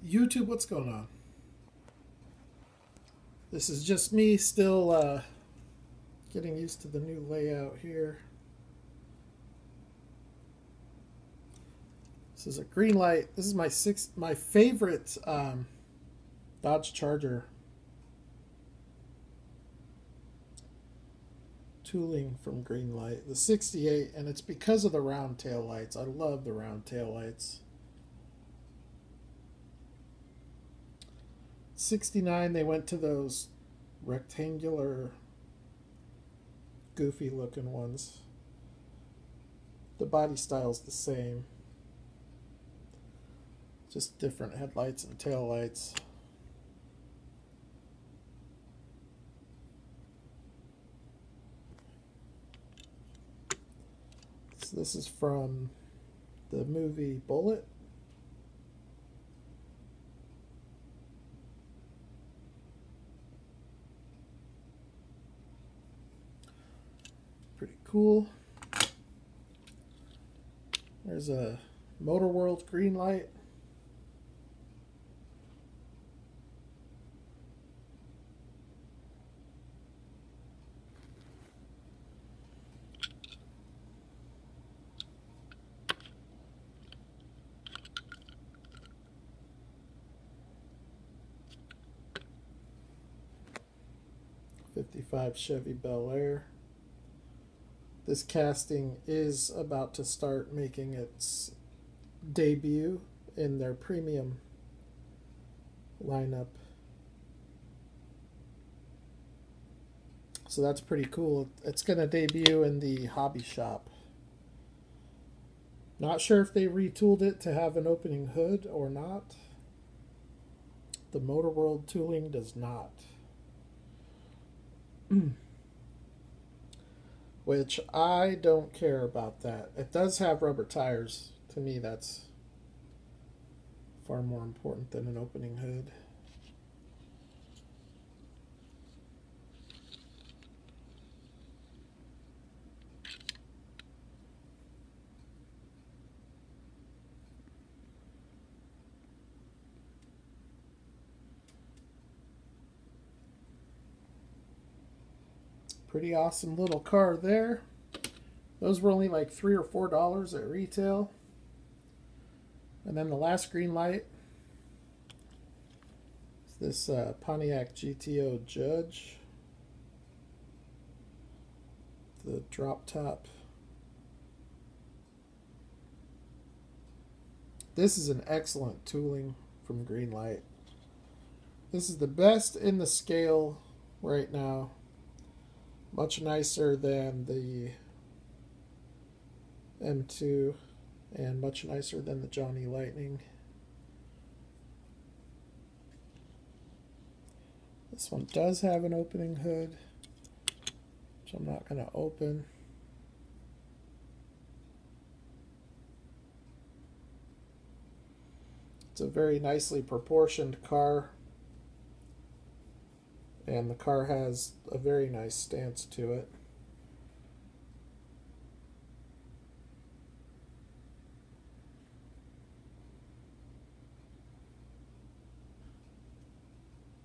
YouTube, what's going on? This is just me still getting used to the new layout here. This is a green light. This is my favorite Dodge Charger tooling from Greenlight, the 68, and it's because of the round tail lights. I love the round tail lights. 69, they went to those rectangular, goofy looking ones. The body style's the same, just different headlights and tail lights. So this is from the movie Bullet. Pretty cool. There's a Motor World green light. '55 Chevy Bel Air. This casting is about to start making its debut in their premium lineup. So that's pretty cool. It's going to debut in the hobby shop. Not sure if they retooled it to have an opening hood or not. The Motor World tooling does not. Which I don't care about that. It does have rubber tires. To me, that's far more important than an opening hood. Pretty awesome little car there. Those were only like $3 or $4 at retail. And then the last green light is this Pontiac GTO Judge. The drop top. This is an excellent tooling from Greenlight. This is the best in the scale right now. Much nicer than the M2 and much nicer than the Johnny Lightning. This one does have an opening hood, which I'm not going to open. It's a very nicely proportioned car. And the car has a very nice stance to it.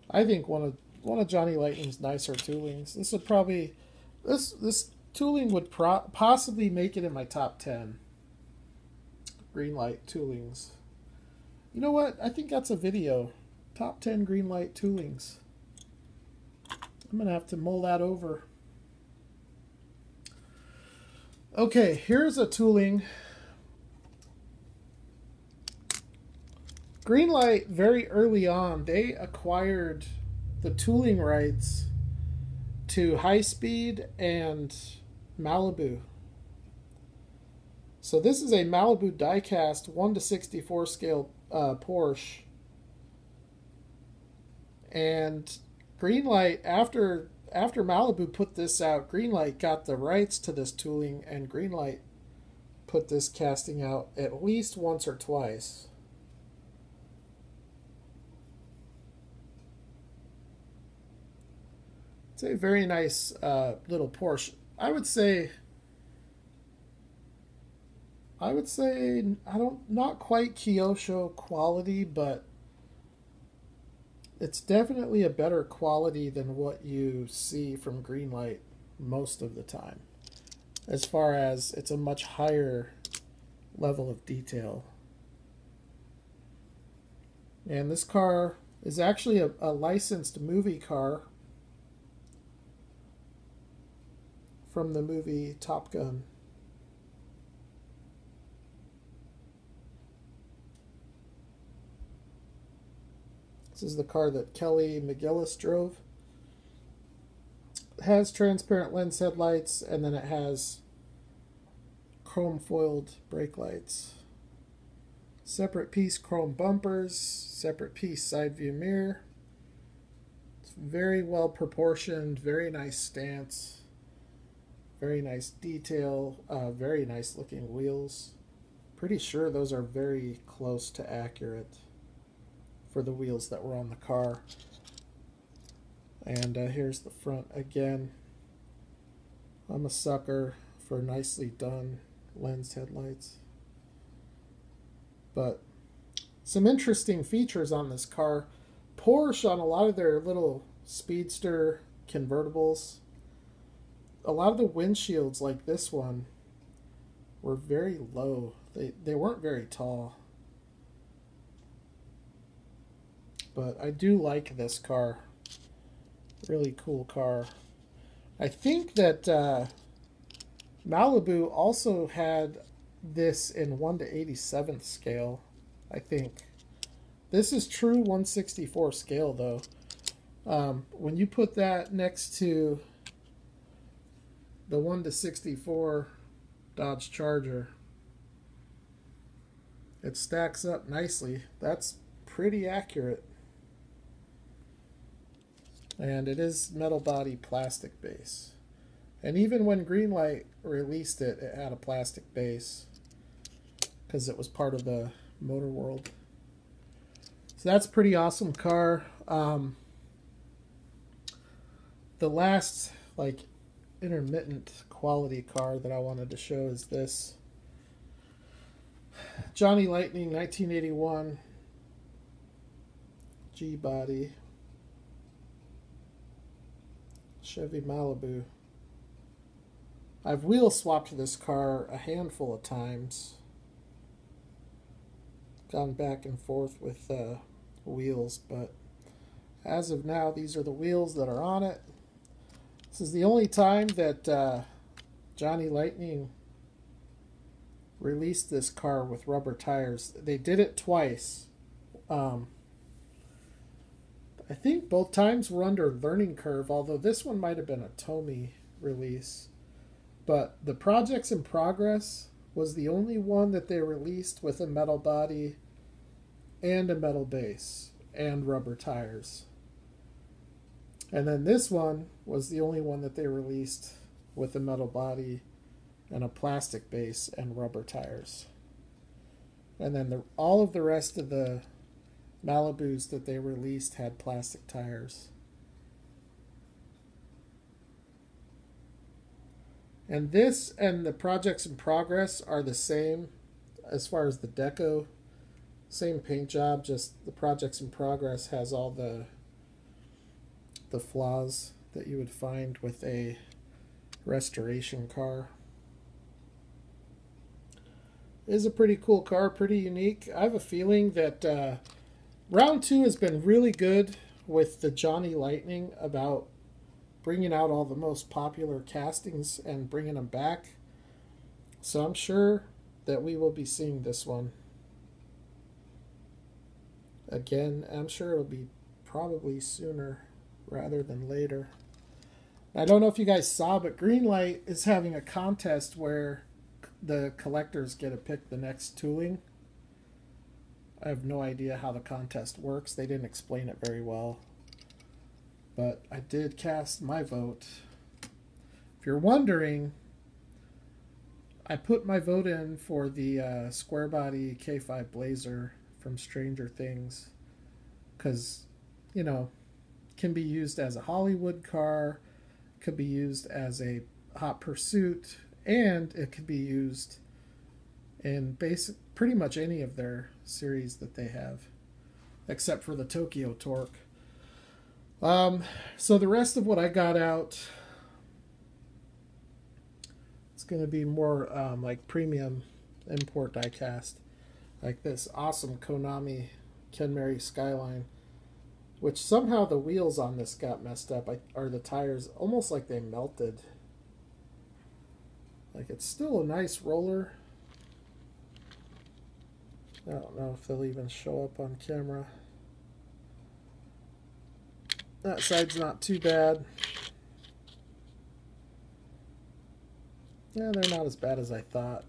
I think one of Johnny Lightning's nicer toolings. This would probably this tooling would possibly make it in my top 10 Greenlight toolings. You know what? I think that's a video. Top 10 Greenlight toolings. I'm going to have to mull that over. Okay, here's a tooling. Greenlight, very early on, they acquired the tooling rights to High Speed and Malibu. So this is a Malibu diecast 1:64 scale Porsche. And Greenlight, after Malibu put this out, Greenlight got the rights to this tooling, and Greenlight put this casting out at least once or twice. It's a very nice little Porsche. I would say not quite Kyosho quality, but it's definitely a better quality than what you see from Greenlight most of the time. As far as it's a much higher level of detail. And this car is actually a licensed movie car from the movie Top Gun. This is the car that Kelly McGillis drove. It has transparent lens headlights, and then it has chrome foiled brake lights. Separate piece chrome bumpers, separate piece side view mirror. It's very well proportioned, very nice stance, very nice detail, very nice looking wheels. Pretty sure those are very close to accurate for the wheels that were on the car. And here's the front again. I'm a sucker for nicely done lens headlights. But some interesting features on this car. Porsche, on a lot of their little speedster convertibles, a lot of the windshields like this one were very low. They weren't very tall. But I do like this car. Really cool car. I think that Malibu also had this in 1/87th scale, I think. This is true 1/64 scale, though. When you put that next to the 1/64 Dodge Charger, it stacks up nicely. That's pretty accurate. And it is metal body, plastic base. And even when Greenlight released it, it had a plastic base because it was part of the motor world. So that's a pretty awesome car. The last intermittent quality car that I wanted to show is this Johnny Lightning 1981 G body Chevy Malibu. I've wheel swapped this car a handful of times. Gone back and forth with wheels, but as of now, these are the wheels that are on it. This is the only time that Johnny Lightning released this car with rubber tires. They did it twice. I think both times were under learning curve, although this one might have been a Tomy release. But the Projects in Progress was the only one that they released with a metal body and a metal base and rubber tires. And then this one was the only one that they released with a metal body and a plastic base and rubber tires. And then all of the rest of the Malibus that they released had plastic tires. And this and the Projects in Progress are the same as far as the deco. Same paint job, just the Projects in Progress has all the flaws that you would find with a restoration car. It is a pretty cool car, pretty unique. I have a feeling that Round 2 has been really good with the Johnny Lightning about bringing out all the most popular castings and bringing them back. So I'm sure that we will be seeing this one again. I'm sure it'll be probably sooner rather than later. I don't know if you guys saw, but Greenlight is having a contest where the collectors get to pick the next tooling. I have no idea how the contest works. They didn't explain it very well. But I did cast my vote. If you're wondering, I put my vote in for the square body K5 Blazer from Stranger Things. Because, you know, it can be used as a Hollywood car, could be used as a Hot Pursuit, and it could be used in pretty much any of their series that they have, except for the Tokyo Torque. So the rest of what I got out, it's going to be more like premium import diecast, like this awesome Konami Kenmari Skyline, which somehow the wheels on this got messed up, or the tires, almost like they melted. Like, it's still a nice roller. I don't know if they'll even show up on camera. That side's not too bad. Yeah, they're not as bad as I thought.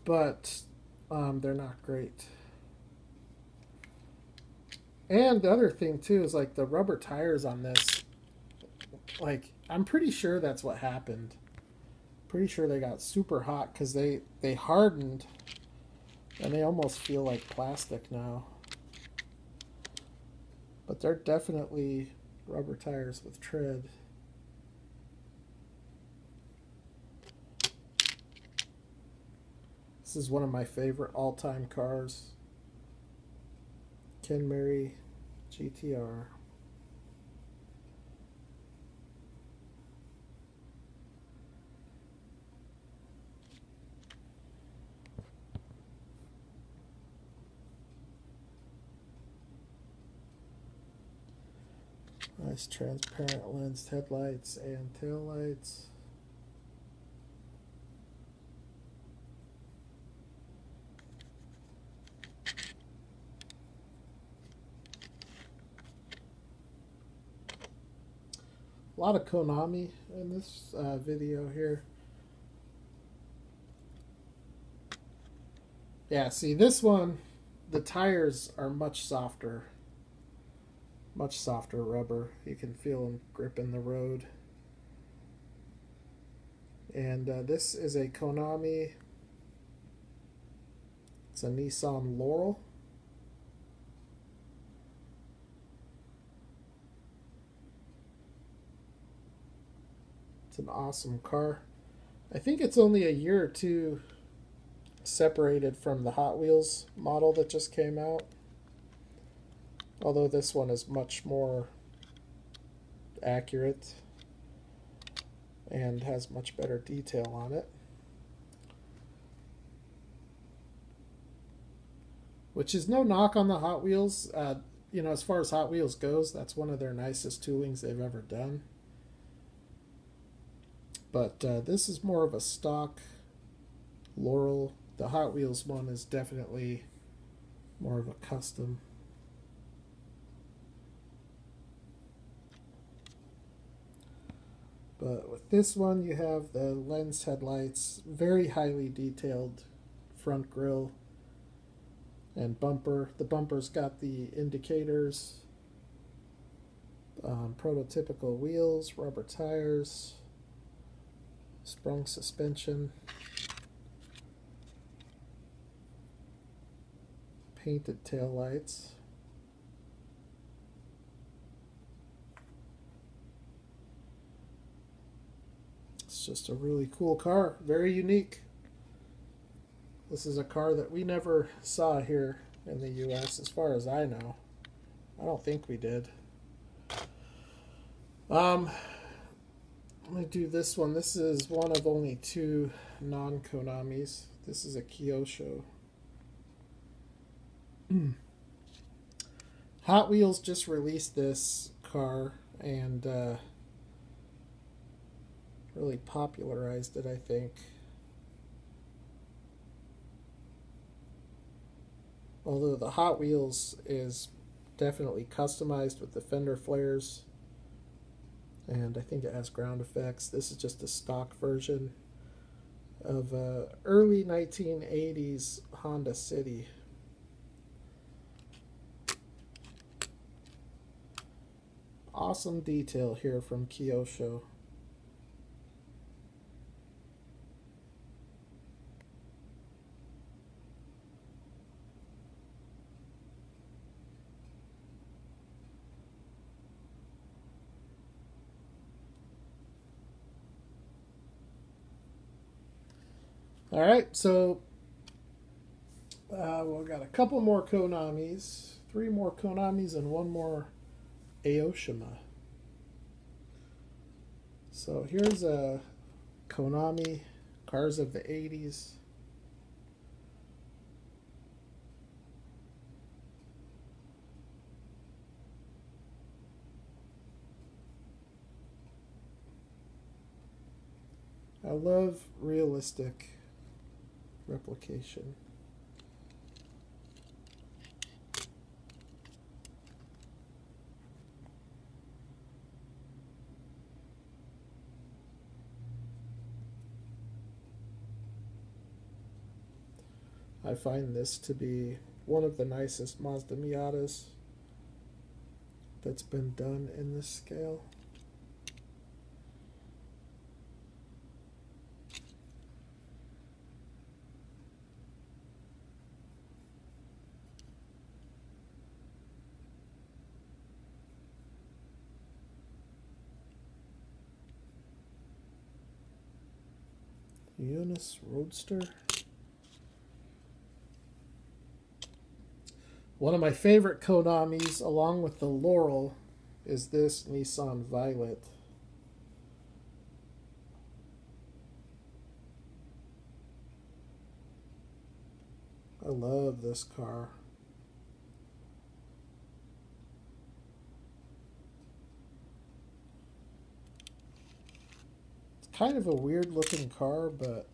But they're not great. And the other thing, too, is like the rubber tires on this. Like, I'm pretty sure that's what happened. Pretty sure they got super hot because they hardened. And they almost feel like plastic now. But they're definitely rubber tires with tread. This is one of my favorite all-time cars. Kenmari GTR. Nice transparent lensed headlights and taillights. A lot of Konami in this video here. Yeah, see this one, the tires are much softer. Much softer rubber. You can feel them gripping the road. And this is a Konami. It's a Nissan Laurel. It's an awesome car. I think it's only a year or two separated from the Hot Wheels model that just came out. Although this one is much more accurate and has much better detail on it. Which is no knock on the Hot Wheels. You know, as far as Hot Wheels goes, that's one of their nicest toolings they've ever done. But this is more of a stock Laurel. The Hot Wheels one is definitely more of a custom. But with this one, you have the lens headlights, very highly detailed front grille and bumper. The bumper's got the indicators, prototypical wheels, rubber tires, sprung suspension, painted tail lights. It's just a really cool car, very unique. This is a car that we never saw here in the US as far as I know. I don't think we did. Let me do this one. This is one of only two non-Konamis. This is a Kyosho. Hot Wheels just released this car and really popularized it, I think. Although the Hot Wheels is definitely customized with the fender flares, and I think it has ground effects. This is just a stock version of early 1980s Honda City. Awesome detail here from Kyosho. All right, so we've got a couple more Konamis, 3 more Konamis, and 1 more Aoshima. So here's a Konami cars of the 80s. I love realistic replication. I find this to be one of the nicest Mazda Miatas that's been done in this scale. Eunice Roadster. One of my favorite Konamis, along with the Laurel, is this Nissan Violet. I love this car. It's kind of a weird looking car, but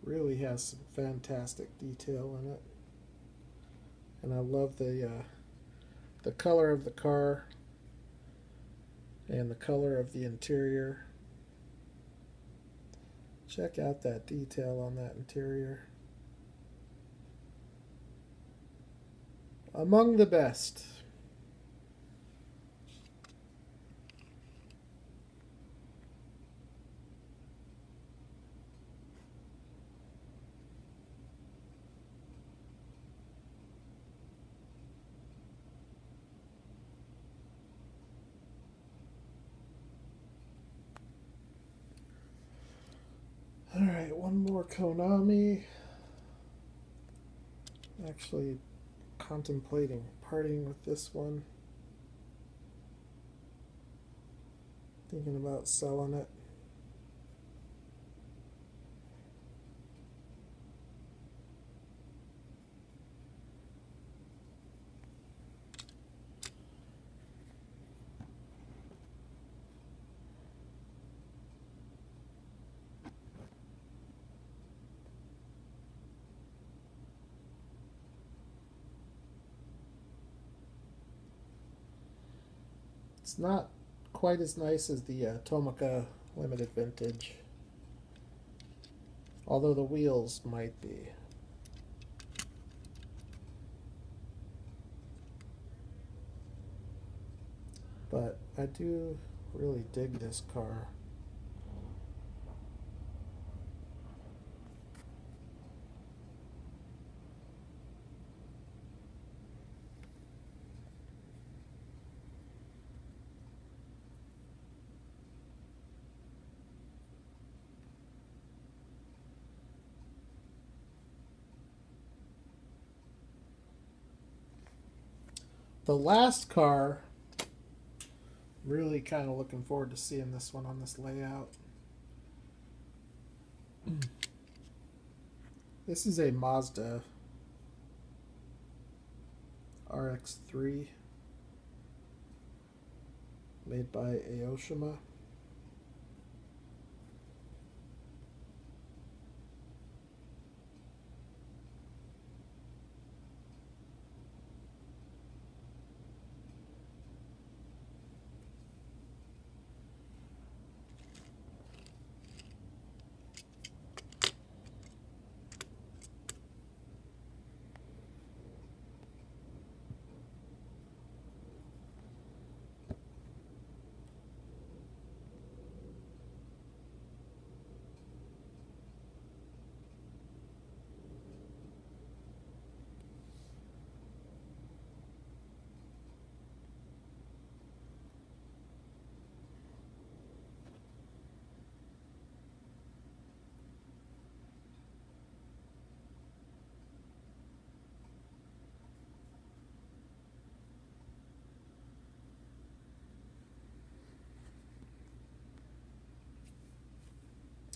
really has some fantastic detail in it. And I love the color of the car and the color of the interior. Check out that detail on that interior. Among the best. Alright, one more Konami. Actually contemplating parting with this one. Thinking about selling it. It's not quite as nice as the Tomica Limited Vintage, although the wheels might be. But I do really dig this car. The last car, really kind of looking forward to seeing this one on this layout. This is a Mazda RX-3 made by Aoshima.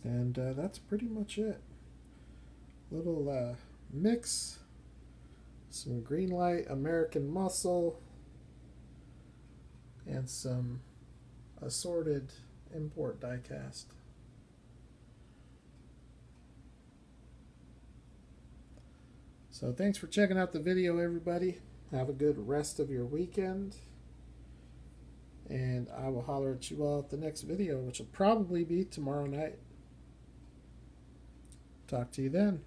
And that's pretty much it. Little mix, some Greenlight American Muscle, and some assorted import diecast. So thanks for checking out the video, everybody. Have a good rest of your weekend. And I will holler at you all at the next video, which will probably be tomorrow night. Talk to you then.